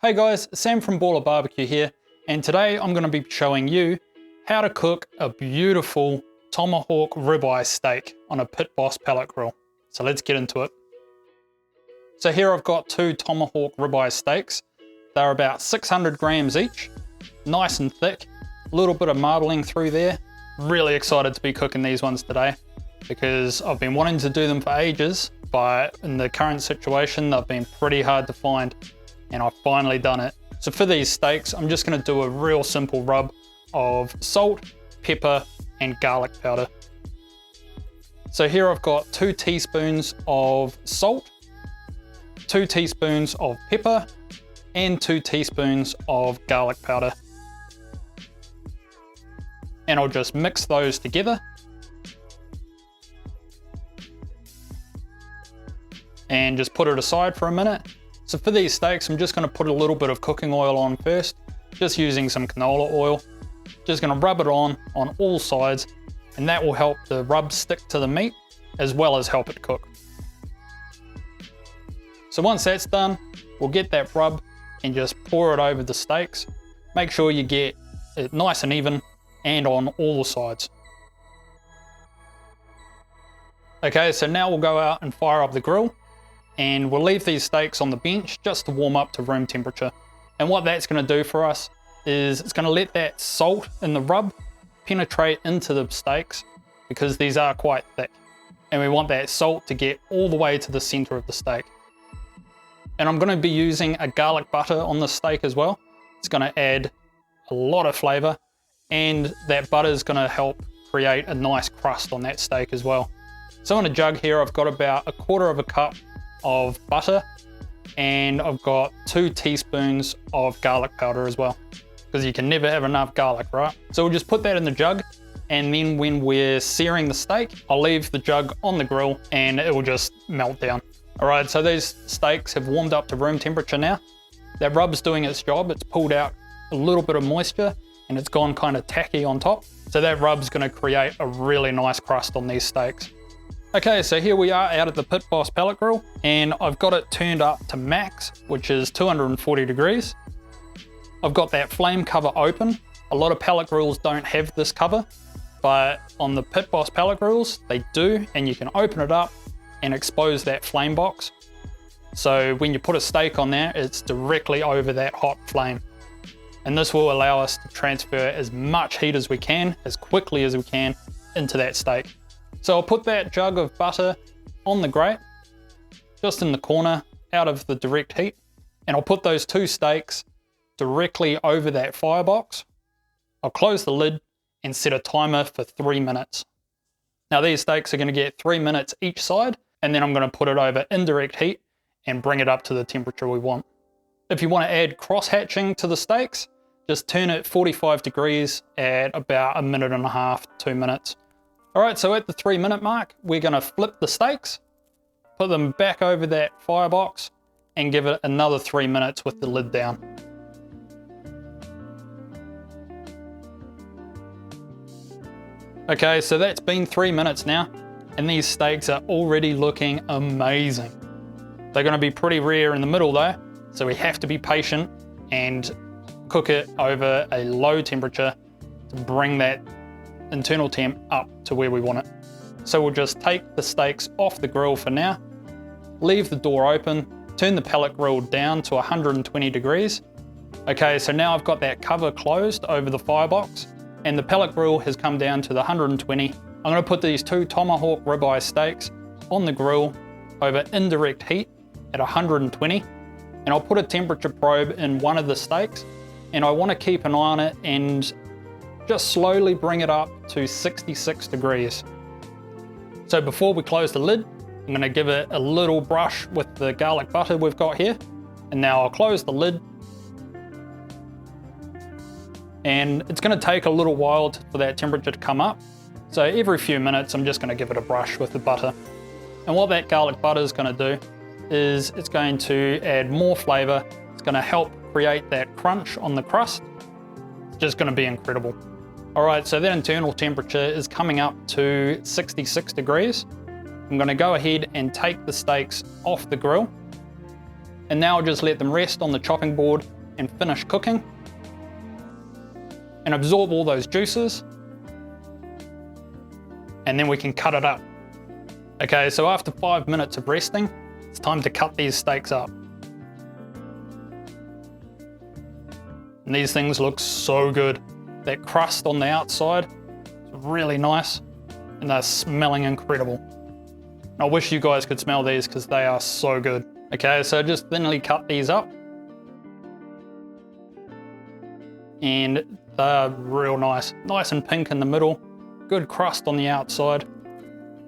Hey guys, Sam from Baller Barbecue here, and today I'm going to be showing you how to cook a beautiful Tomahawk Ribeye Steak on a Pit Boss Pellet Grill. So let's get into it. So here I've got two Tomahawk Ribeye Steaks. They're about 600 grams each, nice and thick, a little bit of marbling through there. Really excited to be cooking these ones today because I've been wanting to do them for ages, but in the current situation they've been pretty hard to find. And I've finally done it. So for these steaks, I'm just going to do a real simple rub of salt, pepper, and garlic powder. So here I've got 2 teaspoons of salt, 2 teaspoons of pepper, and 2 teaspoons of garlic powder. And I'll just mix those together. And just put it aside for a minute. So for these steaks, I'm just going to put a little bit of cooking oil on first, just using some canola oil. Just going to rub it on all sides, and that will help the rub stick to the meat as well as help it cook. So once that's done, we'll get that rub and just pour it over the steaks. Make sure you get it nice and even and on all the sides. Okay, so now we'll go out and fire up the grill. And we'll leave these steaks on the bench just to warm up to room temperature. And what that's going to do for us is it's going to let that salt in the rub penetrate into the steaks because these are quite thick. And we want that salt to get all the way to the center of the steak. And I'm going to be using a garlic butter on the steak as well. It's going to add a lot of flavor, and that butter is going to help create a nice crust on that steak as well. So in a jug here, I've got about 1/4 cup of butter, and I've got 2 teaspoons of garlic powder as well, because you can never have enough garlic, right? So we'll just put that in the jug, and then when we're searing the steak, I'll leave the jug on the grill and it will just melt down. All right, so these steaks have warmed up to room temperature now. That rub's doing its job. It's pulled out a little bit of moisture and it's gone kind of tacky on top. So that rub's going to create a really nice crust on these steaks. Okay, so here we are out at the Pit Boss Pellet Grill, and I've got it turned up to max, which is 240 degrees. I've got that flame cover open. A lot of pellet grills don't have this cover, but on the Pit Boss Pellet Grills, they do, and you can open it up and expose that flame box. So when you put a steak on there, it's directly over that hot flame. And this will allow us to transfer as much heat as we can, as quickly as we can, into that steak. So I'll put that jug of butter on the grate, just in the corner, out of the direct heat. And I'll put those 2 steaks directly over that firebox. I'll close the lid and set a timer for 3 minutes. Now these steaks are going to get 3 minutes each side, and then I'm going to put it over indirect heat and bring it up to the temperature we want. If you want to add cross-hatching to the steaks, just turn it 45 degrees at about 1.5 minutes, 2 minutes. All right, so at the 3 minute mark, we're gonna flip the steaks, put them back over that firebox, and give it another 3 minutes with the lid down. Okay, so that's been 3 minutes now, and these steaks are already looking amazing. They're gonna be pretty rare in the middle though, so we have to be patient and cook it over a low temperature to bring that internal temp up to where we want it. So we'll just take the steaks off the grill for now, leave the door open, turn the pellet grill down to 120 degrees. Okay, so now I've got that cover closed over the firebox and the pellet grill has come down to the 120. I'm going to put these 2 Tomahawk Ribeye Steaks on the grill over indirect heat at 120, and I'll put a temperature probe in one of the steaks, and I want to keep an eye on it and just slowly bring it up to 66 degrees. So before we close the lid, I'm going to give it a little brush with the garlic butter we've got here. And now I'll close the lid. And it's going to take a little while for that temperature to come up. So every few minutes, I'm just going to give it a brush with the butter. And what that garlic butter is going to do is it's going to add more flavor. It's going to help create that crunch on the crust. It's just going to be incredible. All right, so that internal temperature is coming up to 66 degrees. I'm going to go ahead and take the steaks off the grill. And now I'll just let them rest on the chopping board and finish cooking and absorb all those juices. And then we can cut it up. Okay, so after 5 minutes of resting, it's time to cut these steaks up. And these things look so good. That crust on the outside is really nice, and they're smelling incredible. I wish you guys could smell these because they are so good. Okay, so just thinly cut these up. And they're real nice. Nice and pink in the middle. Good crust on the outside.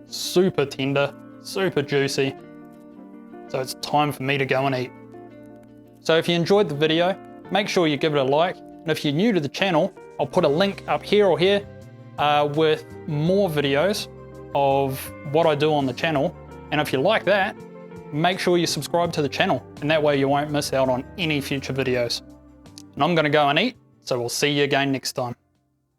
Super tender, super juicy. So it's time for me to go and eat. So if you enjoyed the video, make sure you give it a like. And if you're new to the channel, I'll put a link up here or here with more videos of what I do on the channel. And if you like that, make sure you subscribe to the channel, and that way you won't miss out on any future videos. And I'm gonna go and eat, so we'll see you again next time.